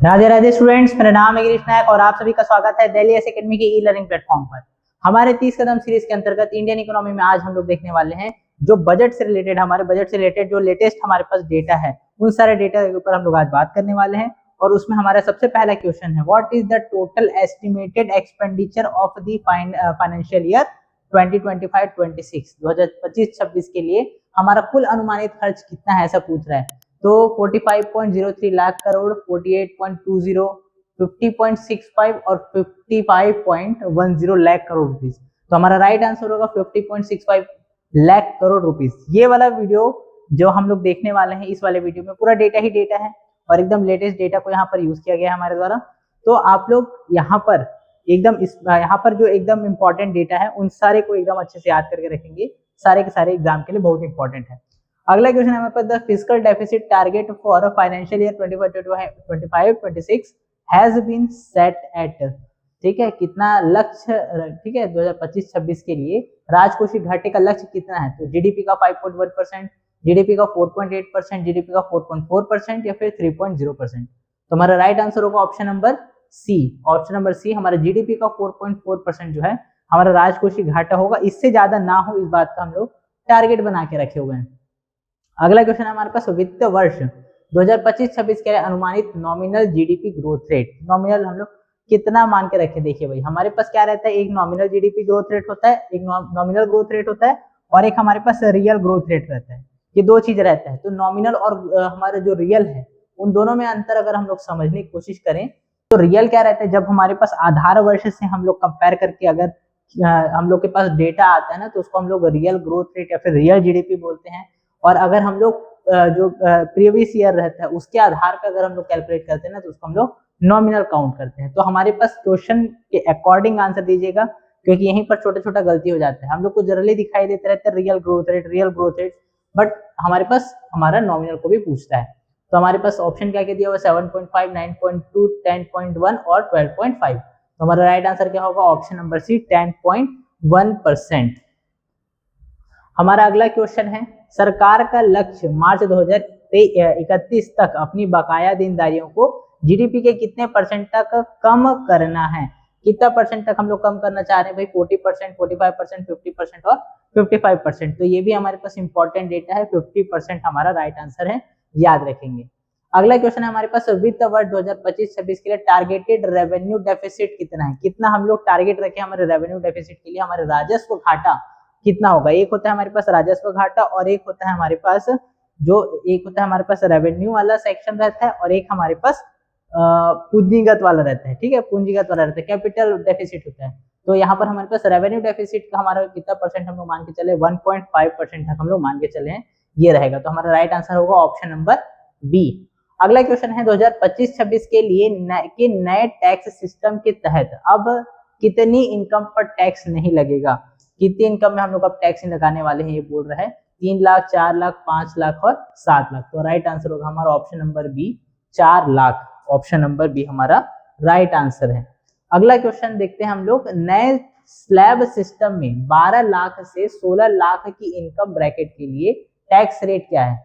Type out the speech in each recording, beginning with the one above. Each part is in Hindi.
राधे राधे स्टूडेंट्स, मेरा नाम है गिरीश नायक और आप सभी का स्वागत है दिल्ली एस एकेडमी की ई लर्निंग प्लेटफॉर्म पर। हमारे 30 कदम सीरीज के अंतर्गत इंडियन इकोनॉमी में आज हम लोग देखने वाले हैं जो बजट से रिलेटेड, हमारे बजट से रिलेटेड जो लेटेस्ट हमारे पास डेटा है, उन सारे डेटा के ऊपर हम लोग आज बात करने वाले हैं। और उसमें हमारा सबसे पहला क्वेश्चन है, what is the total estimated expenditure of the financial year 2025-26 2025-26 के लिए हमारा कुल अनुमानित खर्च कितना है, ऐसा पूछ रहा है। तो 45.03 लाख करोड़, 48.20, 50.65 और 55.10 लाख करोड़ रुपीज। तो हमारा राइट आंसर होगा 50.65 लाख करोड़ रुपीज। ये वाला वीडियो जो हम लोग देखने वाले हैं, इस वाले वीडियो में पूरा डेटा ही डेटा है और एकदम लेटेस्ट डेटा को यहाँ पर यूज किया गया है हमारे द्वारा। तो आप लोग यहाँ पर एकदम यहाँ पर जो एकदम इंपॉर्टेंट डेटा है उन सारे को एकदम अच्छे से याद करके रखेंगे, सारे के सारे एग्जाम के लिए बहुत इंपॉर्टेंट है। अगला क्वेश्चन है हमारे पास, the fiscal deficit target for financial year 2025-26 has been set at, ठीक है, कितना लक्ष्य, ठीक है, 2025-26 के लिए राजकोषीय घाटे का लक्ष्य कितना है। तो जीडीपी का 5.1%, जीडीपी का 4.8%, जीडीपी का 4.4% या फिर 3.0%। तो हमारा राइट आंसर होगा option number C. Option number C, हमारा जीडीपी का 4.4% जो है हमारा राजकोषीय घाटा होगा, इससे ज्यादा ना हो इस बात का हम लोग टारगेट बना के रखे हुए हैं। अगला क्वेश्चन है हमारे पास, वित्त वर्ष 2025-26 के लिए अनुमानित nominal GDP growth rate. Nominal हम लोग कितना मान के रखे, देखिए भाई हमारे पास क्या रहता है, एक नॉमिनल जीडीपी ग्रोथ रेट होता है, एक नॉमिनल ग्रोथ रेट होता है और एक हमारे पास रियल ग्रोथ रेट रहता है। ये दो चीज रहता है। तो नॉमिनल और हमारा जो रियल है, उन दोनों में अंतर अगर हम लोग समझने की कोशिश करें तो रियल क्या रहता है, जब हमारे पास आधार वर्ष से हम लोग कंपेयर करके अगर हम लोग के पास डेटा आता है ना, तो उसको हम लोग रियल ग्रोथ रेट या फिर रियल जीडीपी बोलते हैं। और अगर हम लोग जो प्रीवियस ईयर रहता है उसके आधार पर अगर हम लोग कैलकुलेट करते हैं ना, तो उसको हम लोग नॉमिनल काउंट करते हैं। तो हमारे पास क्वेश्चन के अकॉर्डिंग आंसर दीजिएगा, क्योंकि यहीं पर छोटा छोटा गलती हो जाता है। हम लोग को जनरली दिखाई देते रहते हैं रियल ग्रोथ रेट, बट हमारे पास हमारा नॉमिनल को भी पूछता है। तो हमारे पास ऑप्शन क्या क्या दिया हुआ, 7.5, 9.2, 10.1 और 12.5। तो हमारा राइट आंसर क्या होगा, ऑप्शन नंबर सी, 10.1%। हमारा अगला क्वेश्चन है, सरकार का लक्ष्य मार्च 2031 तक अपनी बकाया देनदारियों को जीडीपी के कितने परसेंट तक कम करना है। कितना परसेंट तक हम लोग कम करना चाह रहे हैं भाई, 40%, 45%, 50% और 55%। तो ये भी हमारे पास इंपॉर्टेंट डेटा है, 50% हमारा राइट आंसर है, याद रखेंगे। अगला क्वेश्चन है हमारे पास, वित्त वर्ष 2025-26 के लिए टारगेटेड रेवेन्यू डेफिसिट कितना है। कितना हम लोग टारगेट रखे हमारे रेवेन्यू डेफिसिट के लिए, हमारे राजस्व घाटा कितना होगा। एक होता है हमारे पास राजस्व घाटा और एक होता है हमारे पास रेवेन्यू वाला सेक्शन रहता है और एक हमारे पास पूंजीगत वाला रहता है, ठीक है, पूंजीगत वाला रहता है, कैपिटल डेफिसिट होता है। तो यहाँ पर हमारे पास रेवेन्यू डेफिसिट का हमारा कितना परसेंट हम लोग मान के चले, 1.5% तक हम लोग मान के चले हैं, ये रहेगा। तो हमारा राइट आंसर होगा ऑप्शन नंबर बी। अगला क्वेश्चन है, 2025-26 के लिए नए टैक्स सिस्टम के तहत अब कितनी इनकम पर टैक्स नहीं लगेगा। कितनी इनकम में हम लोग अब टैक्स लगाने वाले हैं, ये बोल रहा है 3 लाख, 4 लाख, 5 लाख और 7 लाख। तो राइट आंसर होगा हमारा option number B, 4 lakh. Option number B हमारा राइट आंसर है। अगला क्वेश्चन देखते हैं हम लोग, नए स्लैब सिस्टम में 12 लाख से 16 लाख की इनकम ब्रैकेट के लिए टैक्स रेट क्या है।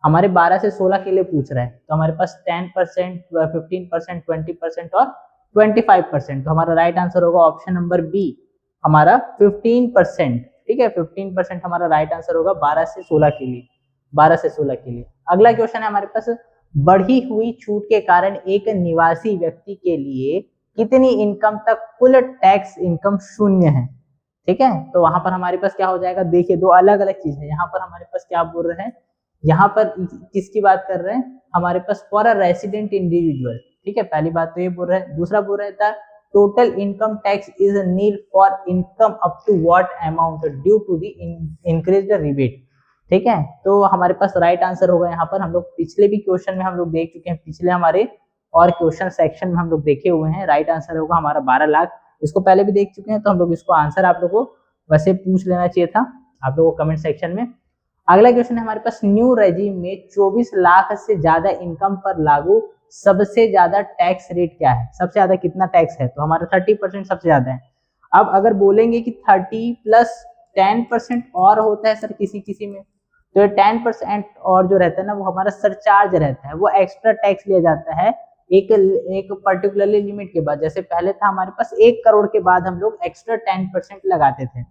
हमारे 12 से 16 के लिए पूछ रहा है। तो हमारे पास 10%, 15%, 20% और 25%। तो हमारा राइट आंसर होगा ऑप्शन नंबर बी, हमारा 15%, ठीक है, 15% हमारा राइट आंसर होगा 12 से 16 के लिए, 12 से 16 के लिए। अगला क्वेश्चन है हमारे पास, बढ़ी हुई छूट के कारण एक निवासी व्यक्ति के लिए कितनी इनकम तक कुल टैक्स इनकम शून्य है, ठीक है। तो वहां पर हमारे पास क्या हो जाएगा, देखिए दो अलग अलग चीज है। यहाँ पर हमारे पास क्या बोल रहे हैं, यहाँ पर किसकी बात कर रहे हैं, हमारे पास फॉर अ रेसिडेंट इंडिविजुअल, ठीक है, पहली बात तो ये बोल रहे हैं। दूसरा बोल रहा था total income tax is nil for income up to what amount due to the increased rebate, ठीक है। तो हमारे पास राइट आंसर होगा यहाँ पर, हम लोग पिछले भी क्वेश्चन में हम लोग देख चुके हैं, पिछले हमारे और क्वेश्चन सेक्शन में हम लोग देखे हुए हैं। राइट आंसर होगा हमारा 12 लाख, इसको पहले भी देख चुके हैं। तो हम लोग इसको आंसर आप लोग को वैसे पूछ लेना चाहिए था आप लोगों को कमेंट सेक्शन में। अगला क्वेश्चन है हमारे पास, न्यू रेजिम में 24 लाख से ज्यादा इनकम पर लागू सबसे ज्यादा टैक्स रेट क्या है। सबसे ज्यादा कितना टैक्स है, तो हमारा 30% सबसे ज्यादा है। अब अगर बोलेंगे कि 30 प्लस 10% और होता है सर किसी किसी में, तो 10% और जो रहता है ना, वो हमारा सरचार्ज रहता है, वो एक्स्ट्रा टैक्स लिया जाता है एक एक पर्टिकुलरली लिमिट के बाद, जैसे पहले था हमारे पास 1 करोड़ के बाद हम लोग एक्स्ट्रा 10% लगाते थे,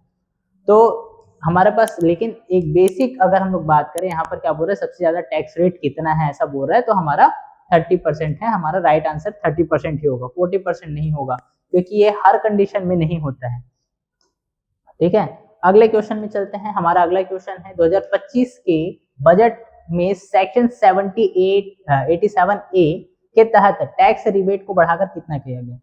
तो हमारे पास, लेकिन एक बेसिक अगर हम लोग बात करें यहाँ पर क्या बोल रहे हैं, सबसे ज्यादा टैक्स रेट कितना है ऐसा बोल रहा है, तो हमारा 30% है। हमारा राइट आंसर 30% ही होगा, 40% नहीं होगा, क्योंकि ये हर कंडीशन में नहीं होता है। ठीक है, अगले क्वेश्चन में चलते हैं। हमारा अगला क्वेश्चन है 2025 के बजट में सेक्शन 87A के तहत टैक्स रिबेट को बढ़ाकर कितना किया गया।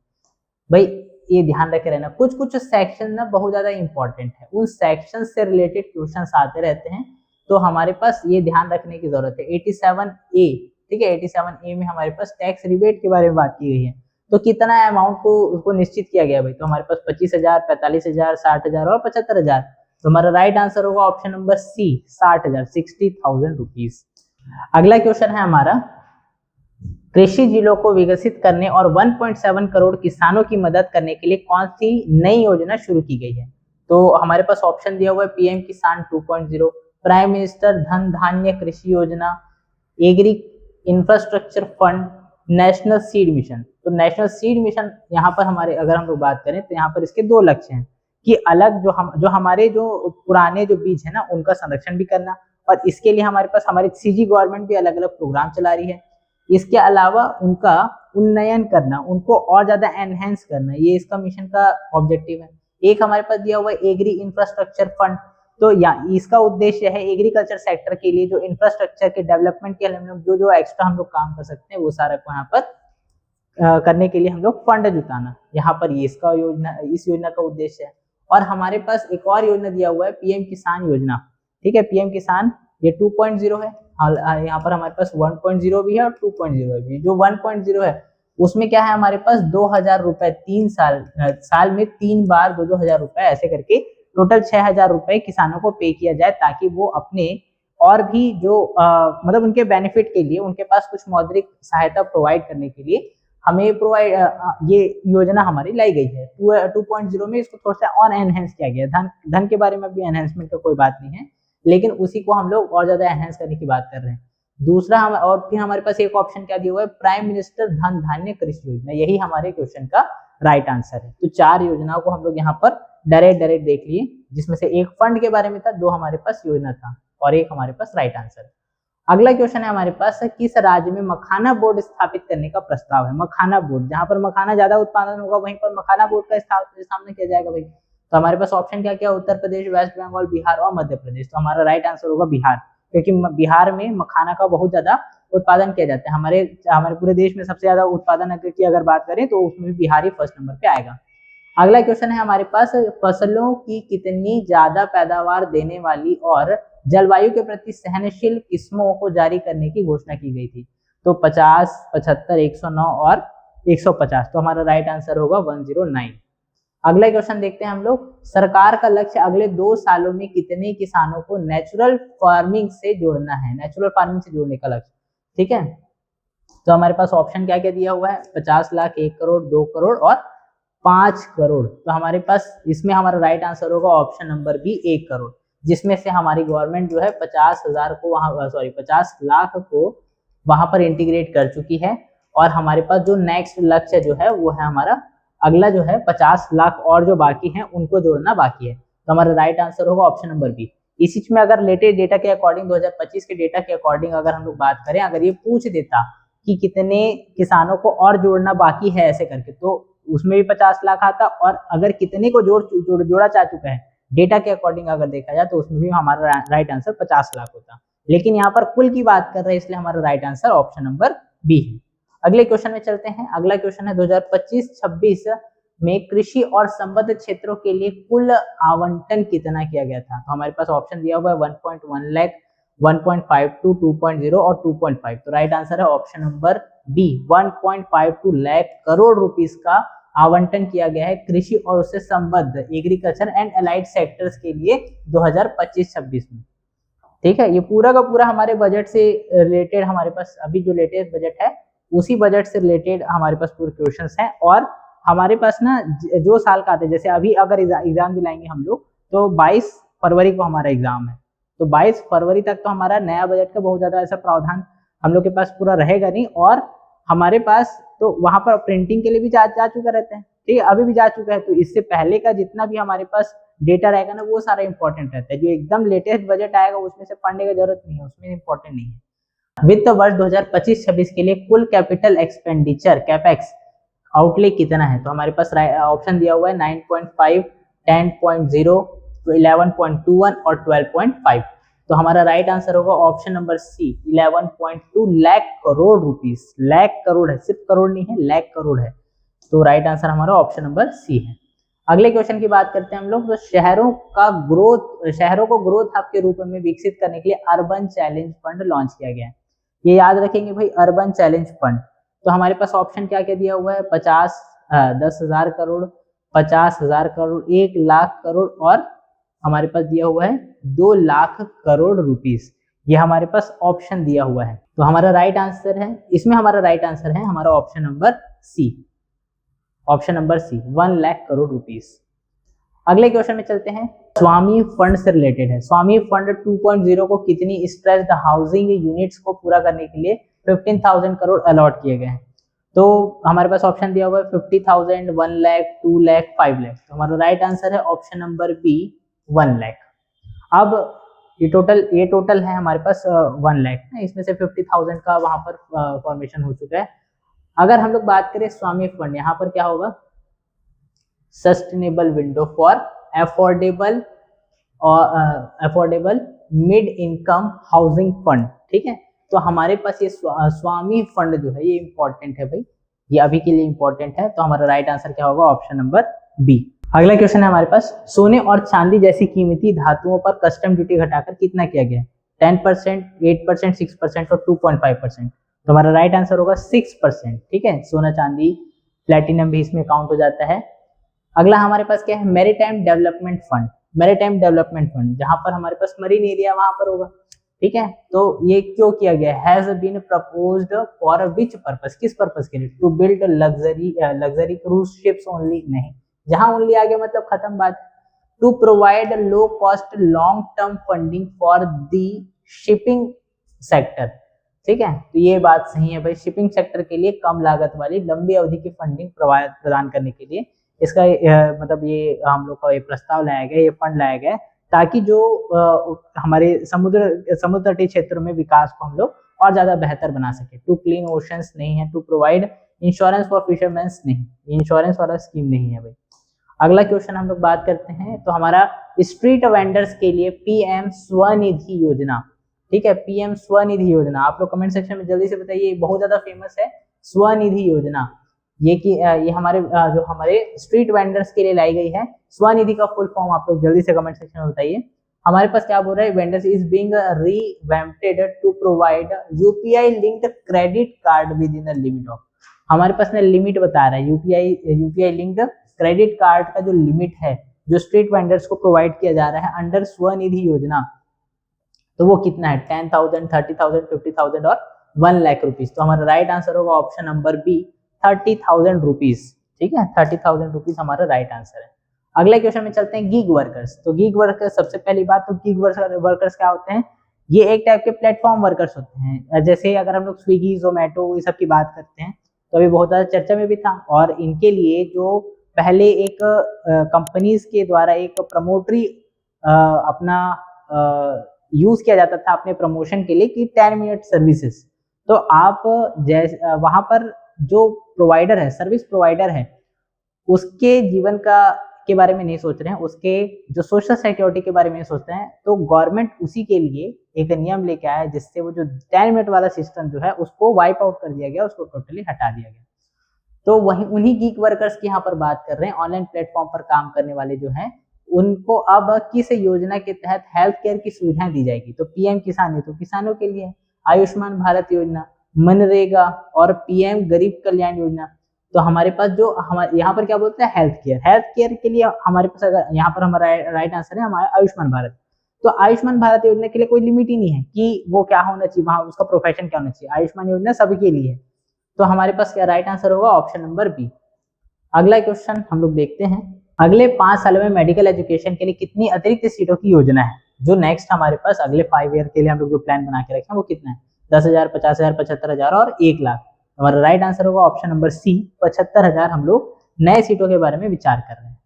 भाई ये ध्यान रखे रहना, कुछ कुछ सेक्शन ना बहुत ज्यादा इंपॉर्टेंट है, उन सेक्शन से रिलेटेड क्वेश्चंस आते रहते हैं, तो हमारे पास ये ध्यान रखने की जरूरत है। 87A, ठीक है, 87A में हमारे पास टैक्स रिबेट के बारे में बात की गई है, तो कितना अमाउंट को उसको निश्चित किया गया भाई, तो हमारे पास 25,000, 45,000, 60,000 और 75,000। तो हमारा राइट आंसर होगा ऑप्शन नंबर सी, 60,000, 60,000 रुपीज। अगला क्वेश्चन है हमारा, कृषि जिलों को विकसित करने और 1.7 करोड़ किसानों की मदद करने के लिए कौन सी नई योजना शुरू की गई है। तो हमारे पास ऑप्शन दिया हुआ है पीएम किसान 2.0, प्राइम मिनिस्टर धन Dhanya Krishi Yojana, agri infrastructure fund, national seed mission. तो नेशनल सीड मिशन यहाँ पर हमारे, अगर हम लोग बात करें तो यहाँ पर इसके दो लक्ष्य हैं कि अलग जो हमारे जो पुराने जो बीज है ना उनका संरक्षण भी करना, और इसके लिए हमारे पास हमारी सीजी गवर्नमेंट भी अलग अलग प्रोग्राम चला रही है। इसके अलावा उनका उन्नयन करना, उनको और ज्यादा एनहेंस करना, ये इसका मिशन का ऑब्जेक्टिव है। एक हमारे पास दिया हुआ है एग्री इंफ्रास्ट्रक्चर फंड, तो इसका उद्देश्य है एग्रीकल्चर सेक्टर के लिए जो इंफ्रास्ट्रक्चर के डेवलपमेंट के लिए जो एक्स्ट्रा हम लोग काम कर सकते हैं वो सारा को यहाँ पर करने के लिए हम लोग फंड जुटाना, यहाँ पर ये इसका इस योजना का उद्देश्य है। और हमारे पास एक और योजना दिया हुआ है पीएम किसान योजना, ठीक है, पीएम किसान ये 2.0 है, यहाँ पर हमारे पास 1.0 भी है और 2.0 भी है। जो 1.0 है उसमें क्या है, हमारे पास 2,000 रुपए 3 साल में 3 बार 2,000 रुपए ऐसे करके टोटल 6,000 रुपए किसानों को पे किया जाए, ताकि वो अपने और भी जो मतलब उनके बेनिफिट के लिए, उनके पास कुछ मौद्रिक सहायता प्रोवाइड करने के लिए हमें ये योजना हमारी लाई गई है। 2.0 में इसको थोड़ा सा और एनहेंस किया गया। धन के बारे में भी एनहेंसमेंट का कोई बात नहीं है, लेकिन उसी को हम लोग और ज्यादा एनहेंस करने की बात कर रहे हैं। दूसरा हम, और फिर हमारे पास एक ऑप्शन क्या दिया हुआ है, प्राइम मिनिस्टर धन धान्य कृषि योजना, यही हमारे क्वेश्चन का राइट आंसर है। तो 4 योजनाओं को हम लोग यहाँ पर डायरेक्ट देख लिए, जिसमें से एक फंड के बारे में था, 2 हमारे पास योजना था और एक हमारे पास राइट आंसर। अगला क्वेश्चन है हमारे पास, किस राज्य में मखाना बोर्ड स्थापित करने का प्रस्ताव है। मखाना बोर्ड, जहां पर मखाना ज्यादा उत्पादन होगा वहीं पर मखाना बोर्ड का स्थापना किया जाएगा भाई। तो हमारे पास ऑप्शन क्या क्या, उत्तर प्रदेश, वेस्ट बंगाल, बिहार और मध्य प्रदेश। तो हमारा राइट आंसर होगा बिहार, क्योंकि बिहार में मखाना का बहुत ज्यादा उत्पादन किया जाता है। हमारे पूरे देश में सबसे ज्यादा उत्पादन की अगर बात करें तो उसमें बिहार ही फर्स्ट नंबर पे आएगा। अगला क्वेश्चन है हमारे पास, फसलों की कितनी ज्यादा पैदावार देने वाली और जलवायु के प्रति सहनशील किस्मों को जारी करने की घोषणा की गई थी। तो 50, 75, 109 और 150। तो हमारा राइट आंसर होगा 109। अगला क्वेश्चन देखते हैं हम लोग, सरकार का लक्ष्य अगले 2 सालों में कितने किसानों को नेचुरल फार्मिंग से जोड़ना है। नेचुरल फार्मिंग से जोड़ने का लक्ष्य, ठीक है। तो हमारे पास ऑप्शन क्या क्या दिया हुआ है, 50 लाख, 1 करोड़, 2 करोड़ और 5 करोड़। तो हमारे पास इसमें हमारा राइट आंसर होगा ऑप्शन नंबर बी, 1 करोड़, जिसमें से हमारी गवर्नमेंट जो है 50,000 को वहां 50 लाख को वहां पर इंटीग्रेट कर चुकी है। और हमारे पास जो नेक्स्ट लक्ष्य जो है वो है हमारा अगला जो है 50 लाख और जो बाकी हैं उनको जोड़ना बाकी है। तो हमारा राइट आंसर होगा ऑप्शन नंबर बी। इसी में अगर लेटेस्ट डेटा के अकॉर्डिंग 2025 के डेटा के अकॉर्डिंग अगर हम लोग बात करें, अगर ये पूछ देता कि कितने किसानों को और जोड़ना बाकी है ऐसे करके, तो उसमें भी 50 लाख आता, और अगर कितने को जोड़ा जा चुका है डेटा के अकॉर्डिंग अगर देखा जाए तो उसमें भी हमारा राइट आंसर 50 लाख होता। लेकिन यहाँ पर कुल की बात कर रहे हैं, इसलिए हमारा right answer option number B है। अगले क्वेश्चन में चलते हैं। अगला क्वेश्चन है 2025-26 में कृषि और संबद्ध क्षेत्रों के लिए कुल आवंटन कितना किया गया था। तो हमारे पास ऑप्शन दिया हुआ है 1.1 लाख, 1.52, 2.0 और 2.5। तो राइट आंसर है option number B, 1.52 lakh crore rupees का आवंटन किया गया है कृषि और उससे संबद्ध एग्रीकल्चर एंड अलाइड सेक्टर्स के लिए 2025-26 में। ठीक है, ये पूरा का पूरा हमारे बजट से रिलेटेड, हमारे पास अभी जो लेटेस्ट बजट है उसी बजट से रिलेटेड हमारे पास पूरे क्वेश्चंस हैं। और हमारे पास ना जो साल का आता है, जैसे अभी अगर एग्जाम दिलाएंगे हम लोग तो 22 फरवरी को हमारा एग्जाम है, तो 22 फरवरी तक तो हमारा नया बजट का बहुत ज्यादा ऐसा प्रावधान हम लोग के पास पूरा रहेगा नहीं। और हमारे पास तो वहां पर प्रिंटिंग के लिए भी जा चुका रहता है, ठीक है, अभी भी जा चुका है। तो इससे पहले का जितना भी हमारे पास डेटा रहेगा ना वो सारा इंपॉर्टेंट रहता है। जो एकदम लेटेस्ट बजट आएगा उसमें से पढ़ने की जरूरत नहीं है, उसमें इंपॉर्टेंट नहीं है। वित्त वर्ष 2025-26 के लिए कुल कैपिटल एक्सपेंडिचर कैपेक्स आउटले कितना है? तो हमारे पास ऑप्शन दिया हुआ है 9.5, 10.0, 11.21 और 12.5। तो हमारा राइट आंसर होगा option number C 11.2 lakh crore rupees. Lakh crore है, सिर्फ करोड़ नहीं है, लाख करोड़ है। तो राइट आंसर हमारा ऑप्शन नंबर सी है। अगले क्वेश्चन की बात करते हैं हम लोग। तो शहरों को ग्रोथ हब के रूप में विकसित करने के लिए अर्बन चैलेंज फंड लॉन्च किया गया है। ये याद रखेंगे भाई, अर्बन चैलेंज फंड। तो हमारे पास ऑप्शन क्या क्या दिया हुआ है? 10,000 करोड़, 50,000 करोड़, 1,00,000 करोड़ और हमारे पास दिया हुआ है 2 लाख करोड़ रुपीस। ये हमारे पास ऑप्शन दिया हुआ है। तो हमारा राइट आंसर है, इसमें हमारा राइट आंसर है हमारा option number C. Option number C 1 lakh crore rupees. अगले क्वेश्चन में चलते हैं। स्वामी फंड से रिलेटेड है। स्वामी फंड 2.0 को कितनी स्ट्रेस्ड हाउसिंग यूनिट्स को पूरा करने के लिए 15,000 करोड़ अलॉट किए गए हैं? तो हमारे पास ऑप्शन दिया हुआ है 50,000, 1 लाख, 2 लाख, 5 लाख। तो हमारा राइट आंसर है ऑप्शन नंबर बी 1 लाख। अब ये टोटल है हमारे पास 1 लाख, इसमें से 50,000 का वहां पर फॉर्मेशन हो चुका है। अगर हम लोग बात करें स्वामी फंड, यहाँ पर क्या होगा? Sustainable window for affordable mid income housing fund, ठीक है। तो हमारे पास ये स्वामी फंड जो है ये इंपॉर्टेंट है भाई, ये अभी के लिए इंपॉर्टेंट है। तो हमारा राइट आंसर क्या होगा? Option number B. अगला क्वेश्चन है हमारे पास, सोने और चांदी जैसी कीमती धातुओं पर कस्टम ड्यूटी घटाकर कितना किया गया? 10%, 8%, 6% और 2.5%। तो हमारा राइट आंसर होगा 6%, ठीक है। सोना, चांदी, प्लेटिनम भी इसमें काउंट हो जाता है। अगला हमारे पास क्या है? Maritime development fund. Maritime development fund जहां पर हमारे पास मरीन एरिया वहां पर होगा, ठीक है। तो ये क्यों किया गया? Has been proposed for which purpose, किस पर्पस के लिए? To build luxury cruise ships only, नहीं, जहां ओनली आ गया मतलब खत्म बात। To provide low cost long term funding for the shipping sector, ठीक है। तो ये बात सही है भाई, शिपिंग सेक्टर के लिए कम लागत वाली लंबी अवधि की फंडिंग प्रदान करने के लिए इसका मतलब ये हम लोग का ये प्रस्ताव लाया गया, ये फंड लाया गया, ताकि जो हमारे समुद्र तटीय क्षेत्रों में विकास को हम लोग और ज्यादा बेहतर बना सके। टू क्लीन ओशंस नहीं है, to provide insurance for fishermans नहीं, इंश्योरेंस वाला स्कीम नहीं है भाई। अगला क्वेश्चन हम लोग बात करते हैं। तो हमारा स्ट्रीट वेंडर्स के लिए पीएम स्वनिधि योजना, ठीक है, पीएम स्वनिधि योजना, आप लोग कमेंट सेक्शन में जल्दी से बताइए, बहुत ज्यादा फेमस है स्वनिधि योजना। ये हमारे जो हमारे स्ट्रीट वेंडर्स के लिए लाई गई है। स्वनिधि का फुल फॉर्म आप लोग जल्दी से कमेंट सेक्शन में बताइए। हमारे पास क्या बोल रहा है? Vendors is being revamped to provide UPI linked credit card within the limit of, हमारे पास ने लिमिट बता रहा है यूपीआई लिंक्ड क्रेडिट कार्ड का जो लिमिट है जो स्ट्रीट वेंडर्स को प्रोवाइड किया जा रहा है अंडर स्वनिधि योजना, तो वो कितना है? 10,000, 30,000, 50,000 और 1 लाख रुपीज। तो हमारा राइट आंसर होगा ऑप्शन नंबर बी 30,000 रुपीज, ठीक है, 30,000 रुपीज हमारा राइट आंसर है। अगले क्वेश्चन में चलते हैं। Gig workers. तो गीग वर्कर्स, सबसे पहली बात तो गीग वर्कर्स क्या होते हैं? ये एक टाइप के प्लेटफॉर्म वर्कर्स होते हैं। जैसे अगर हम लोग स्विगी, जोमेटो ये सब की बात करते हैं तो अभी बहुत ज्यादा चर्चा में भी था, और इनके लिए जो पहले एक कंपनीज के द्वारा एक प्रमोटरी अपना यूज किया जाता था अपने प्रमोशन के लिए कि 10 मिनट सर्विसेज। तो आप जैसे वहां पर जो प्रोवाइडर है, सर्विस प्रोवाइडर है, उसके जीवन के बारे में नहीं सोच रहे हैं, उसके जो सोशल सिक्योरिटी के बारे में सोच रहे हैं। तो गवर्नमेंट उसी के लिए एक नियम लेके आया जिससे वो जो 10 मिनट वाला सिस्टम जो है उसको वाइप आउट कर दिया गया, उसको टोटली हटा दिया गया। तो वही उन्हीं गीग वर्कर्स की यहाँ पर बात कर रहे हैं। ऑनलाइन प्लेटफॉर्म पर काम करने वाले जो हैं उनको अब किस योजना के तहत हेल्थ केयर की सुविधाएं दी जाएगी? तो पीएम किसान, ये तो किसानों के लिए, आयुष्मान भारत योजना, मनरेगा और पीएम गरीब कल्याण योजना। तो हमारे पास जो हमारे यहाँ पर क्या बोलते हैं? हेल्थ केयर के लिए हमारे पास अगर यहाँ पर हमारा राइट आंसर है हमारा आयुष्मान भारत। तो आयुष्मान भारत योजना के लिए कोई लिमिट ही नहीं है कि वो क्या होना चाहिए, वहां उसका प्रोफेशन क्या होना चाहिए। आयुष्मान योजना सभी के लिए है। तो हमारे पास क्या राइट आंसर होगा? Option number B. अगला क्वेश्चन हम लोग देखते हैं। अगले 5 सालों में मेडिकल एजुकेशन के लिए कितनी अतिरिक्त सीटों की योजना है? जो नेक्स्ट हमारे पास अगले 5 ईयर के लिए हम लोग जो प्लान बना के रखे हैं वो कितना है? 10,000, 50,000, 75,000 और 1 लाख। हमारा राइट आंसर होगा ऑप्शन नंबर सी, 75,000 हम लोग नए सीटों के बारे में विचार कर रहे हैं।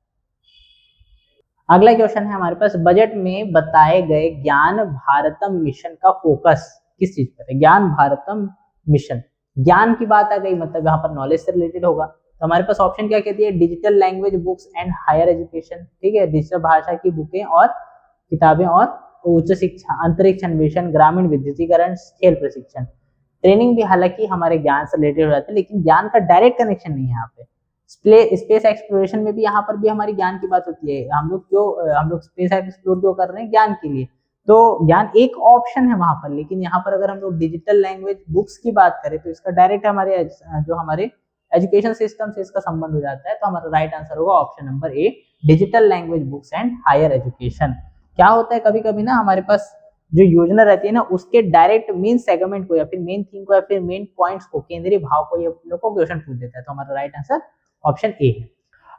अगला क्वेश्चन है हमारे पास, बजट में बताए गए ज्ञान भारतम मिशन का फोकस किस चीज पर है? ज्ञान भारतम मिशन, ज्ञान की बात आ गई मतलब यहाँ पर नॉलेज से रिलेटेड होगा। तो हमारे पास ऑप्शन क्या कहती है? Digital language books and higher education, ठीक है, डिजिटल भाषा की बुकें और किताबें और उच्च शिक्षा, अंतरिक्ष अन्वेषण, ग्रामीण विद्युतीकरण, खेल प्रशिक्षण। ट्रेनिंग भी हालांकि हमारे ज्ञान से रिलेटेड हो जाती है, लेकिन ज्ञान का डायरेक्ट कनेक्शन नहीं है यहाँ पे। स्पेस एक्सप्लोरेशन में भी यहाँ पर भी हमारी ज्ञान की बात होती है। हम लोग स्पेस एक्सप्लोर क्यों कर रहे हैं? ज्ञान के लिए। तो ज्ञान एक ऑप्शन है वहां पर, लेकिन यहाँ पर अगर हम लोग डिजिटल लैंग्वेज बुक्स की बात करें तो इसका डायरेक्ट हमारे एजुकेशन सिस्टम से इसका संबंध हो जाता है। तो हमारा राइट आंसर होगा option number A, digital language books and higher education. क्या होता है कभी कभी ना हमारे पास जो योजना रहती है ना, उसके डायरेक्ट मेन सेगमेंट को या फिर मेन थीम को या फिर मेन पॉइंट्स को, केंद्रीय भाव को ये लोग को क्वेश्चन पूछ देता है। तो हमारा राइट आंसर ऑप्शन ए है।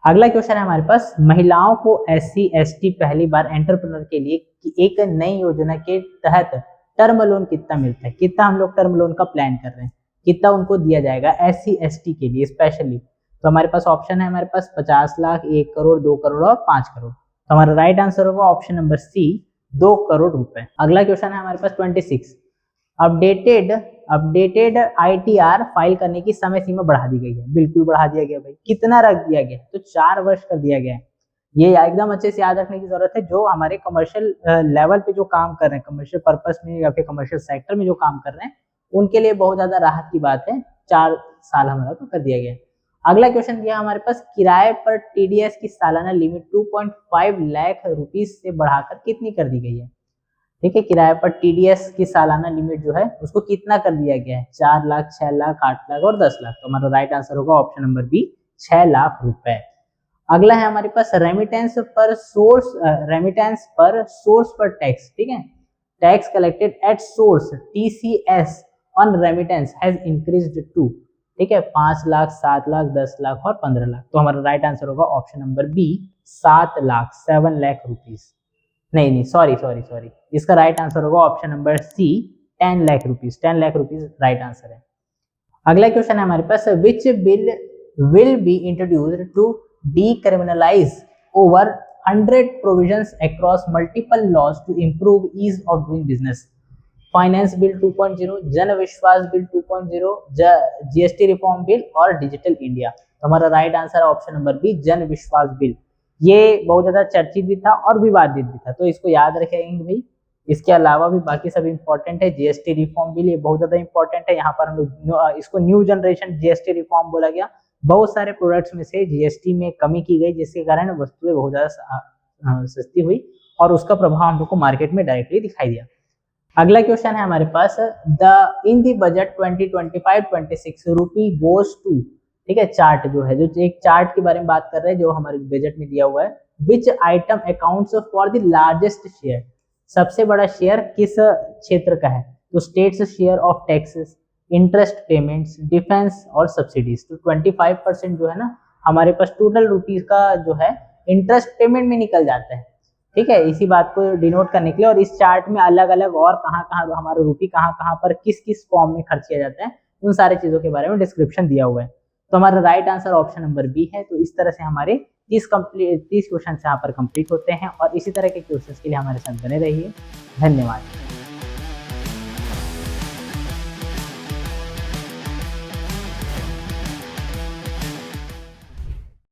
अगला क्वेश्चन है हमारे पास, महिलाओं को SC ST पहली बार एंटरप्रेन्योर के लिए एक नई योजना के तहत टर्म लोन कितना मिलता है? कितना हम लोग टर्म लोन का प्लान कर रहे हैं, कितना उनको दिया जाएगा SC ST के लिए स्पेशली? तो हमारे पास ऑप्शन है हमारे पास 50 लाख, 1 करोड़, 2 करोड़ और 5 करोड़। तो हमारा राइट आंसर होगा ऑप्शन नंबर सी, 2 करोड़ रुपए। अगला क्वेश्चन है हमारे पास 26, अपडेटेड ITR फाइल करने की समय सीमा बढ़ा दी गई है। बिल्कुल बढ़ा दिया गया भाई, कितना रख दिया गया? तो 4 वर्ष कर दिया गया है। ये एकदम अच्छे से याद रखने की जरूरत है। जो हमारे कमर्शियल लेवल पे जो काम कर रहे हैं, कमर्शियल पर्पस में या फिर कमर्शियल सेक्टर में जो काम कर रहे हैं, उनके लिए बहुत ज्यादा राहत की बात है। 4 साल हमारा को कर दिया गया है। अगला क्वेश्चन दिया हमारे पास, किराए पर TDS की सालाना लिमिट 2.5 लाख रुपीज से बढ़ाकर कितनी कर दी गई है? ठीक है, किराए पर TDS की सालाना लिमिट जो है उसको कितना कर दिया गया है? 4 लाख, 6 लाख, 8 लाख और 10 लाख। तो हमारा राइट आंसर होगा ऑप्शन नंबर बी, 6 लाख रुपए। अगला है हमारे पास, रेमिटेंस पर सोर्स पर टैक्स, ठीक है, tax collected at source TCS on remittance has increased to, ठीक है, 5 लाख, 7 लाख, 10 लाख और 15 लाख। तो हमारा राइट आंसर होगा option number B, 7 lakh, 7 lakh rupees. नहीं, सॉरी, इसका राइट आंसर होगा option number C, 10 lakh rupees. 10 lakh rupees right answer है। अगला क्वेश्चन है हमारे पास, which bill will be introduced to decriminalise over 100 provisions across multiple laws to improve ease of doing business? Finance bill 2.0, Jan Vishwas bill 2.0, GST reform bill और डिजिटल इंडिया। तो हमारा right answer option number B, Jan Vishwas bill. ये बहुत ज्यादा चर्चित भी था और विवादित भी था, तो इसको याद रखेंगे भाई। इसके अलावा भी बाकी सब इंपॉर्टेंट है। GST रिफॉर्म बिल ये बहुत ज्यादा इंपॉर्टेंट है। यहाँ पर हम लोग इसको न्यू जनरेशन GST रिफॉर्म बोला गया। बहुत सारे प्रोडक्ट्स में से GST में कमी की गई, जिसके कारण वस्तुएं बहुत ज्यादा सस्ती हुई और उसका प्रभाव हम लोग को मार्केट में डायरेक्टली दिखाई दिया। अगला क्वेश्चन है हमारे पास, इन द बजट 2025-26 रूपी गोज टू, ठीक है, चार्ट जो है, जो एक चार्ट के बारे में बात कर रहे हैं जो हमारे बजट में दिया हुआ है। विच item accounts for the largest share, सबसे बड़ा शेयर किस क्षेत्र का है? तो states share of taxes, interest payments, defence और सब्सिडीज। तो 25% जो है ना हमारे पास टोटल रुपीज का जो है इंटरेस्ट पेमेंट में निकल जाता है, ठीक है, इसी बात को डिनोट करने के लिए। और इस चार्ट में अलग अलग और कहाँ हमारा रुपी कहाँ पर किस किस फॉर्म में खर्च किया जाता है, उन सारी चीजों के बारे में डिस्क्रिप्शन दिया हुआ है। तो हमारा right answer option number B है। तो इस तरह से हमारे 30 क्वेश्चन यहाँ पर कंप्लीट होते हैं और इसी तरह के क्वेश्चन के लिए हमारे साथ बने रहिए। धन्यवाद।